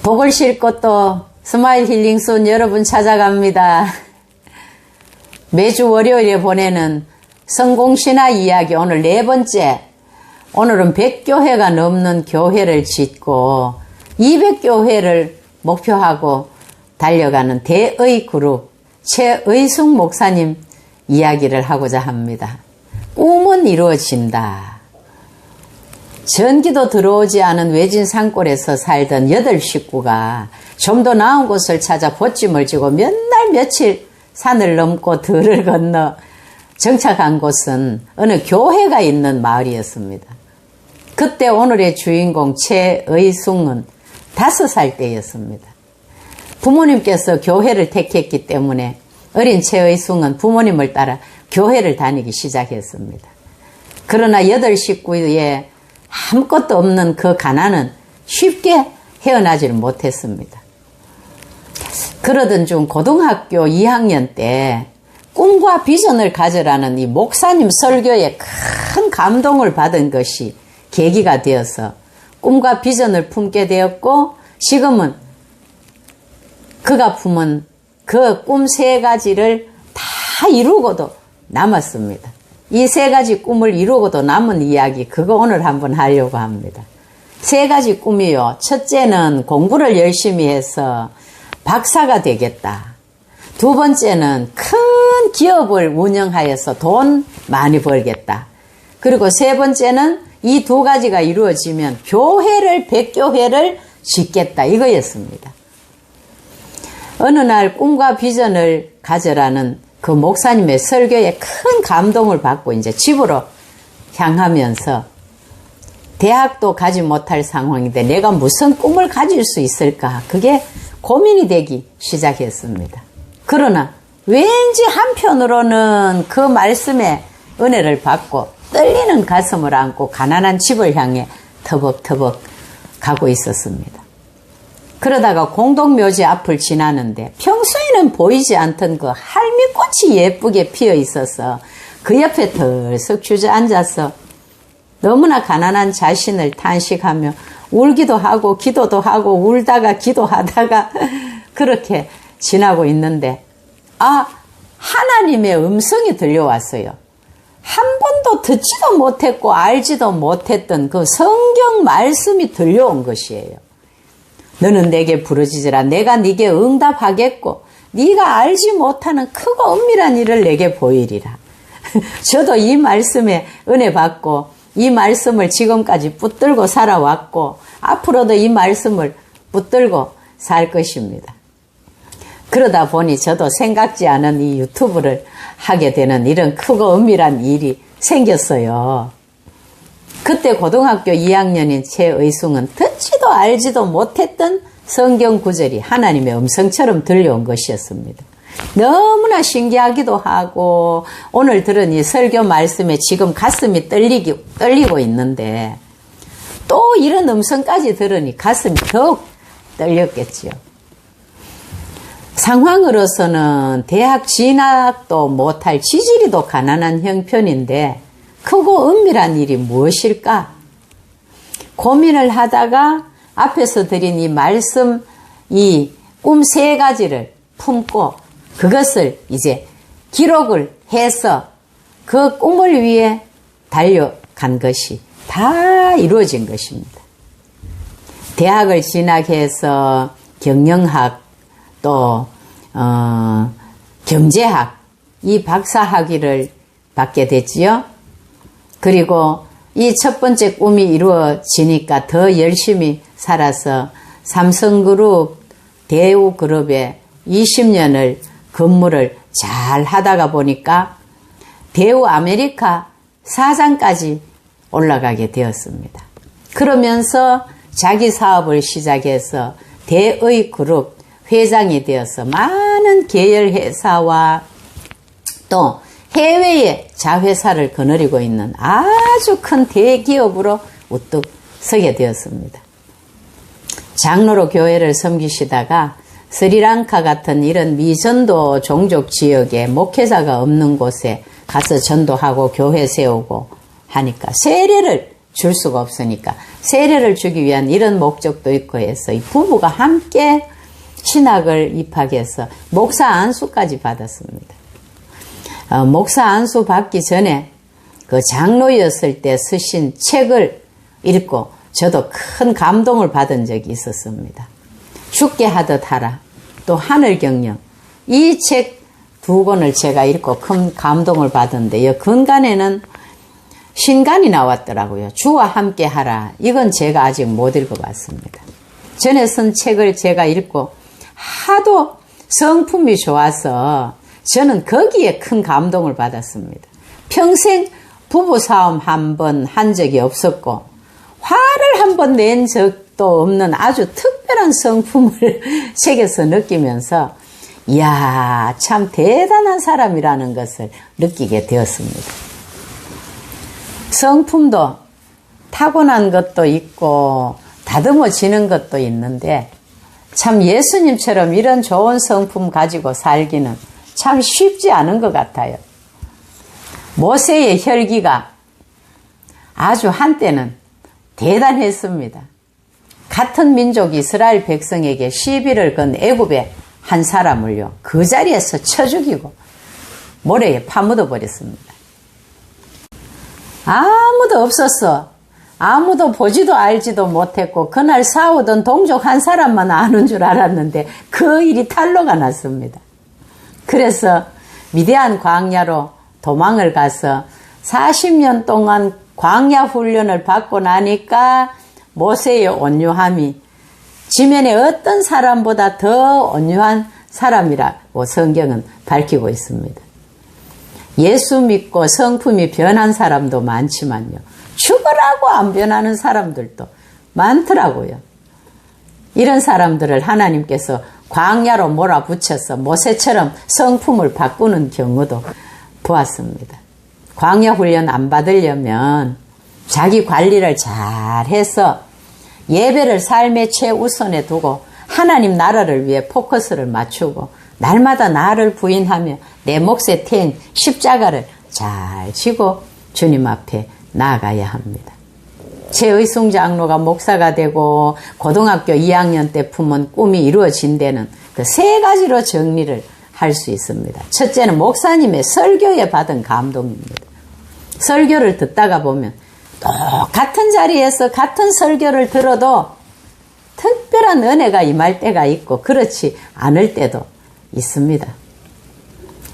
복을 싣고 또 스마일 힐링손 여러분 찾아갑니다. 매주 월요일에 보내는 성공신화 이야기 오늘 4번째. 오늘은 100교회가 넘는 교회를 짓고 200교회를 목표하고 달려가는 대의 그룹 최의숙 목사님 이야기를 하고자 합니다. 꿈은 이루어진다. 전기도 들어오지 않은 외진 산골에서 살던 8 식구가 좀 더 나은 곳을 찾아 보찜을 지고 몇 날 며칠 산을 넘고 들을 건너 정착한 곳은 어느 교회가 있는 마을이었습니다. 그때 오늘의 주인공 최의숙은 5살 때였습니다. 부모님께서 교회를 택했기 때문에 어린 최의숙은 부모님을 따라 교회를 다니기 시작했습니다. 그러나 8 식구에 아무것도 없는 그 가난은 쉽게 헤어나지를 못했습니다. 그러던 중 고등학교 2학년 때 꿈과 비전을 가져라는 이 목사님 설교에 큰 감동을 받은 것이 계기가 되어서 꿈과 비전을 품게 되었고 지금은 그가 품은 그 꿈 3가지를 다 이루고도 남았습니다. 이 3가지 꿈을 이루고도 남은 이야기 그거 오늘 한번 하려고 합니다. 3가지 꿈이요. 첫째는 공부를 열심히 해서 박사가 되겠다. 2번째는 큰 기업을 운영하여서 돈 많이 벌겠다. 그리고 3번째는 이 2가지가 이루어지면 교회를 100교회를 짓겠다 이거였습니다. 어느 날 꿈과 비전을 가져라는 그 목사님의 설교에 큰 감동을 받고 이제 집으로 향하면서 대학도 가지 못할 상황인데 내가 무슨 꿈을 가질 수 있을까? 그게 고민이 되기 시작했습니다. 그러나 왠지 한편으로는 그 말씀에 은혜를 받고 떨리는 가슴을 안고 가난한 집을 향해 터벅터벅 가고 있었습니다. 그러다가 공동묘지 앞을 지나는데 평소에는 보이지 않던 그 할미꽃이 예쁘게 피어 있어서 그 옆에 덜썩 주저앉아서 너무나 가난한 자신을 탄식하며 울기도 하고 기도도 하고 울다가 기도하다가 그렇게 지나고 있는데 하나님의 음성이 들려왔어요. 한 번도 듣지도 못했고 알지도 못했던 그 성경 말씀이 들려온 것이에요. 너는 내게 부르짖으라 내가 네게 응답하겠고 네가 알지 못하는 크고 은밀한 일을 내게 보이리라. 저도 이 말씀에 은혜 받고 이 말씀을 지금까지 붙들고 살아왔고 앞으로도 이 말씀을 붙들고 살 것입니다. 그러다 보니 저도 생각지 않은 이 유튜브를 하게 되는 이런 크고 은밀한 일이 생겼어요. 그때 고등학교 2학년인 최의숙은 듣지도 알지도 못했던 성경 구절이 하나님의 음성처럼 들려온 것이었습니다. 너무나 신기하기도 하고 오늘 들은 이 설교 말씀에 지금 가슴이 떨리고 있는데 또 이런 음성까지 들으니 가슴이 더욱 떨렸겠지요. 상황으로서는 대학 진학도 못할 지지리도 가난한 형편인데 크고 은밀한 일이 무엇일까? 고민을 하다가 앞에서 드린 이 말씀, 이 꿈 3가지를 품고 그것을 이제 기록을 해서 그 꿈을 위해 달려간 것이 다 이루어진 것입니다. 대학을 진학해서 경영학 또 경제학 이 박사학위를 받게 됐지요. 그리고 이 첫 번째 꿈이 이루어지니까 더 열심히 살아서 삼성그룹, 대우그룹에 20년을 근무를 잘 하다가 보니까 대우 아메리카 사장까지 올라가게 되었습니다. 그러면서 자기 사업을 시작해서 대의그룹 회장이 되어서 많은 계열회사와 또 해외에 자회사를 거느리고 있는 아주 큰 대기업으로 우뚝 서게 되었습니다. 장로로 교회를 섬기시다가 스리랑카 같은 이런 미전도 종족 지역에 목회자가 없는 곳에 가서 전도하고 교회 세우고 하니까 세례를 줄 수가 없으니까 세례를 주기 위한 이런 목적도 있고 해서 이 부부가 함께 신학을 입학해서 목사 안수까지 받았습니다. 목사 안수 받기 전에 그 장로였을 때 쓰신 책을 읽고 저도 큰 감동을 받은 적이 있었습니다. 죽게 하듯 하라, 또 하늘경영, 이 책 두 권을 제가 읽고 큰 감동을 받은데요. 근간에는 신간이 나왔더라고요. 주와 함께 하라. 이건 제가 아직 못 읽어봤습니다. 전에 쓴 책을 제가 읽고 하도 성품이 좋아서 저는 거기에 큰 감동을 받았습니다. 평생 부부싸움 한 번 한 적이 없었고 화를 한 번 낸 적도 없는 아주 특별한 성품을 책에서 느끼면서 이야, 참 대단한 사람이라는 것을 느끼게 되었습니다. 성품도 타고난 것도 있고 다듬어지는 것도 있는데 참 예수님처럼 이런 좋은 성품 가지고 살기는 참 쉽지 않은 것 같아요. 모세의 혈기가 아주 한때는 대단했습니다. 같은 민족 이스라엘 백성에게 시비를 건 애굽의 한 사람을요, 그 자리에서 쳐 죽이고 모래에 파묻어 버렸습니다. 아무도 없었어. 아무도 보지도 알지도 못했고 그날 싸우던 동족 한 사람만 아는 줄 알았는데 그 일이 탄로가 났습니다. 그래서 미디안 광야로 도망을 가서 40년 동안 광야 훈련을 받고 나니까 모세의 온유함이 지면에 어떤 사람보다 더 온유한 사람이라고 성경은 밝히고 있습니다. 예수 믿고 성품이 변한 사람도 많지만요, 죽으라고 안 변하는 사람들도 많더라고요. 이런 사람들을 하나님께서 광야로 몰아붙여서 모세처럼 성품을 바꾸는 경우도 보았습니다. 광야 훈련 안 받으려면 자기 관리를 잘 해서 예배를 삶의 최우선에 두고 하나님 나라를 위해 포커스를 맞추고 날마다 나를 부인하며 내 몫에 태인 십자가를 잘 지고 주님 앞에 나아가야 합니다. 최의숙 장로가 목사가 되고 고등학교 2학년 때 품은 꿈이 이루어진 데는 그 세 가지로 정리를 할 수 있습니다. 첫째는 목사님의 설교에 받은 감동입니다. 설교를 듣다가 보면 똑같은 자리에서 같은 설교를 들어도 특별한 은혜가 임할 때가 있고 그렇지 않을 때도 있습니다.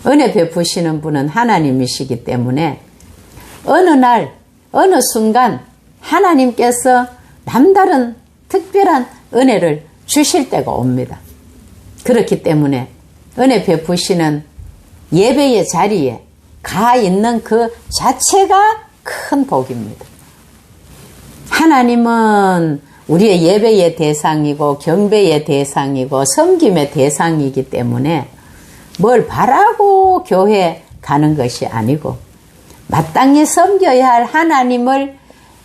은혜 베푸시는 분은 하나님이시기 때문에 어느 날 어느 순간 하나님께서 남다른 특별한 은혜를 주실 때가 옵니다. 그렇기 때문에 은혜 베푸시는 예배의 자리에 가 있는 그 자체가 큰 복입니다. 하나님은 우리의 예배의 대상이고 경배의 대상이고 섬김의 대상이기 때문에 뭘 바라고 교회 가는 것이 아니고 마땅히 섬겨야 할 하나님을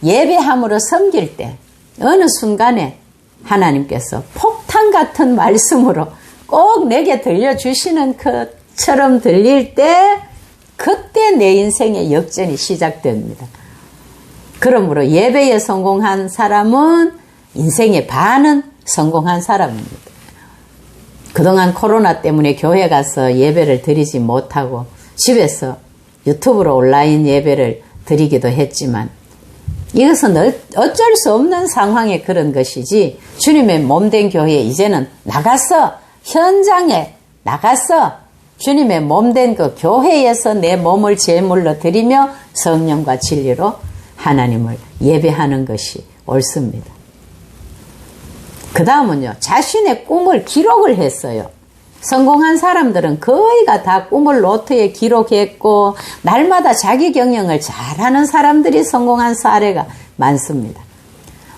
예배함으로 섬길 때 어느 순간에 하나님께서 폭탄 같은 말씀으로 꼭 내게 들려주시는 것처럼 들릴 때 그때 내 인생의 역전이 시작됩니다. 그러므로 예배에 성공한 사람은 인생의 반은 성공한 사람입니다. 그동안 코로나 때문에 교회 가서 예배를 드리지 못하고 집에서 유튜브로 온라인 예배를 드리기도 했지만 이것은 어쩔 수 없는 상황에 그런 것이지 주님의 몸된 교회에 이제는 나가서 현장에 나가서 주님의 몸된 그 교회에서 내 몸을 제물로 드리며 성령과 진리로 하나님을 예배하는 것이 옳습니다. 그 다음은요, 자신의 꿈을 기록을 했어요. 성공한 사람들은 거의가 다 꿈을 노트에 기록했고 날마다 자기 경영을 잘하는 사람들이 성공한 사례가 많습니다.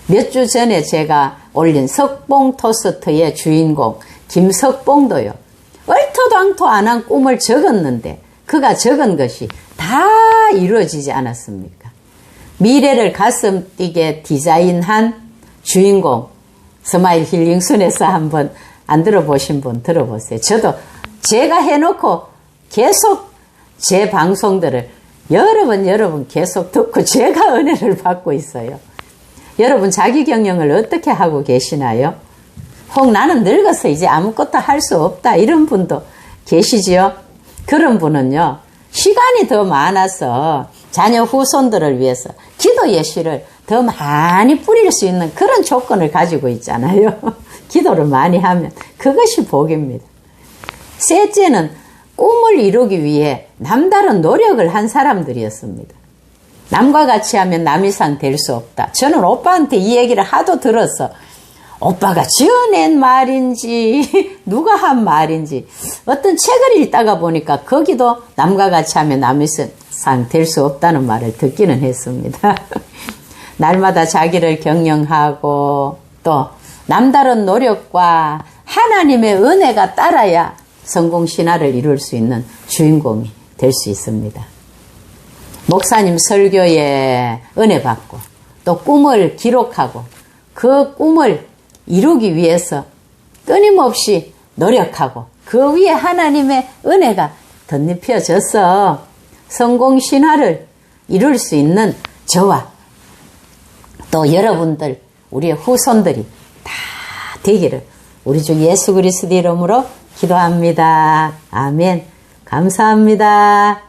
몇 주 전에 제가 올린 석봉 토스트의 주인공 김석봉도요, 얼토당토 안 한 꿈을 적었는데 그가 적은 것이 다 이루어지지 않았습니까? 미래를 가슴 뛰게 디자인한 주인공 스마일 힐링순에서 한번 안 들어보신 분 들어보세요. 저도 제가 해놓고 계속 제 방송들을 여러 번 계속 듣고 제가 은혜를 받고 있어요. 여러분 자기 경영을 어떻게 하고 계시나요? 혹 나는 늙어서 이제 아무것도 할 수 없다 이런 분도 계시지요? 그런 분은요, 시간이 더 많아서 자녀 후손들을 위해서 기도 예시를 더 많이 뿌릴 수 있는 그런 조건을 가지고 있잖아요. 기도를 많이 하면 그것이 복입니다. 셋째는 꿈을 이루기 위해 남다른 노력을 한 사람들이었습니다. 남과 같이 하면 남 이상 될 수 없다. 저는 오빠한테 이 얘기를 하도 들어서 오빠가 지어낸 말인지 누가 한 말인지 어떤 책을 읽다가 보니까 거기도 남과 같이 하면 남 이상 될 수 없다는 말을 듣기는 했습니다. 날마다 자기를 경영하고 또 남다른 노력과 하나님의 은혜가 따라야 성공신화를 이룰 수 있는 주인공이 될 수 있습니다. 목사님 설교에 은혜 받고 또 꿈을 기록하고 그 꿈을 이루기 위해서 끊임없이 노력하고 그 위에 하나님의 은혜가 덧입혀져서 성공신화를 이룰 수 있는 저와 또 여러분들 우리의 후손들이 다 되기를 우리 주 예수 그리스도 이름으로 기도합니다. 아멘. 감사합니다.